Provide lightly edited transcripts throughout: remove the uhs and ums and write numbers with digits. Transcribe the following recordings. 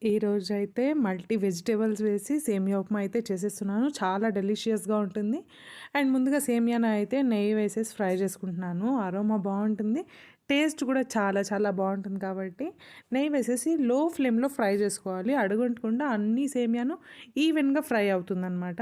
ఈరోజైతే multi vegetables వేసి సేమియా ఉప్మా అయితే చేసేస్తున్నాను. చాలా డెలిషియస్‌గా ఉంటుంది. అండ్ ముందుగా సేమియాని అయితే నెయ్యి వేసేసి ఫ్రై చేసుకుంటున్నాను. అరోమా బావుంటుంది. టేస్ట్ కూడా చాలా చాలా బావుంటుంది కాబట్టి నెయ్యి వేసేసి లో ఫ్లేమ్‌లో ఫ్రై చేసుకోవాలి. అడుగంటకుండా అన్ని సేమియాను ఈవెన్‌గా ఫ్రై అవుతుందనమాట.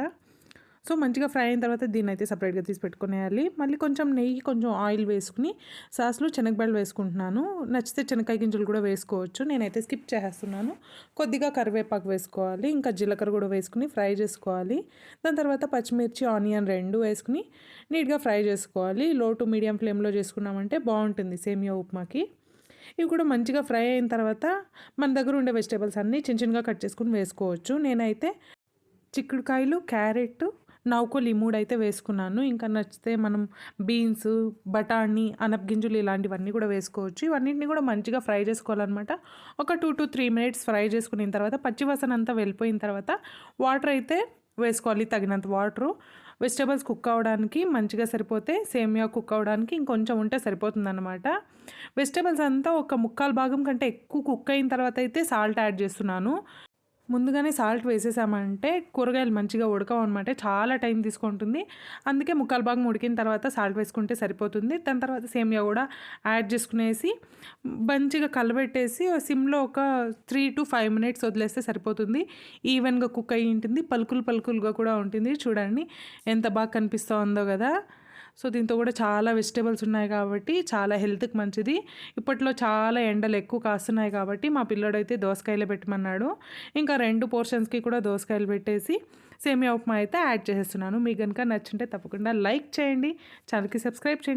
సో, మంచిగా ఫ్రై అయిన తర్వాత దీన్నైతే సెపరేట్‌గా తీసి పెట్టుకొనేయాలి. మళ్ళీ కొంచెం నెయ్యి, కొంచెం ఆయిల్ వేసుకొని సాస్‌లో శనగబెడలు వేసుకుంటున్నాను. నచ్చితే శనక్కాయ గింజలు కూడా వేసుకోవచ్చు. నేనైతే స్కిప్ చేసేస్తున్నాను. కొద్దిగా కరివేపాకు వేసుకోవాలి. ఇంకా జీలకర్ర కూడా వేసుకొని ఫ్రై చేసుకోవాలి. దాని తర్వాత పచ్చిమిర్చి, ఆనియన్ 2 వేసుకొని నీట్‌గా ఫ్రై చేసుకోవాలి. లో టు మీడియం ఫ్లేమ్‌లో చేసుకున్నామంటే బావుంటుంది సేమియా ఉప్మాకి. ఇవి కూడా మంచిగా ఫ్రై అయిన తర్వాత మన దగ్గర ఉండే వెజిటబుల్స్ అన్నీ చిన్న చిన్నగా కట్ చేసుకొని వేసుకోవచ్చు. నేనైతే చిక్కుడుకాయలు, క్యారెట్, నౌకోలి ఈ 3 అయితే వేసుకున్నాను. ఇంకా నచ్చితే మనం బీన్స్, బఠాణీ, అనపగింజలు ఇలాంటివన్నీ కూడా వేసుకోవచ్చు. ఇవన్నిటిని కూడా మంచిగా ఫ్రై చేసుకోవాలనమాట. ఒక 2-3 మినిట్స్ ఫ్రై చేసుకున్న తర్వాత పచ్చివాసన అంతా వెళ్ళిపోయిన తర్వాత వాటర్ అయితే వేసుకోవాలి తగినంత వాటరు. వెజిటబుల్స్ కుక్ అవ్వడానికి మంచిగా సరిపోతే సేమియా కుక్ అవ్వడానికి ఇంకొంచెం ఉంటే సరిపోతుందనమాట. వెజిటబుల్స్ అంతా ఒక ముక్కాలు భాగం కంటే ఎక్కువ కుక్ అయిన తర్వాత అయితే సాల్ట్ యాడ్ చేస్తున్నాను. ముందుగానే సాల్ట్ వేసేసామంటే కూరగాయలు మంచిగా ఉడకవనమాట. చాలా టైం తీసుకుంటుంది. అందుకే ముక్కాలు భాగం ఉడికిన తర్వాత సాల్ట్ వేసుకుంటే సరిపోతుంది. దాని తర్వాత సేమియా కూడా యాడ్ చేసుకునేసి మంచిగా కలబెట్టేసి సిమ్‌లో ఒక 3-5 మినిట్స్ వదిలేస్తే సరిపోతుంది. ఈవెన్‌గా కుక్ అయ్యి ఉంటుంది. పలుకులు పలుకులుగా కూడా ఉంటుంది. చూడండి ఎంత బాగా కనిపిస్తోందో కదా! సో, దీంతో కూడా చాలా వెజిటబుల్స్ ఉన్నాయి కాబట్టి చాలా హెల్త్‌కి మంచిది. ఇప్పట్లో చాలా ఎండలు ఎక్కువ కాస్తున్నాయి కాబట్టి మా పిల్లోడైతే దోసకాయలే పెట్టమన్నాడు. ఇంకా 2 పోర్షన్స్‌కి కూడా దోసకాయలు పెట్టేసి సేమియా ఉప్మా అయితే యాడ్ చేసేస్తున్నాను. మీకు గనుక నచ్చుంటే తప్పకుండా లైక్ చేయండి. ఛానల్‌కి సబ్స్క్రైబ్ చేయండి.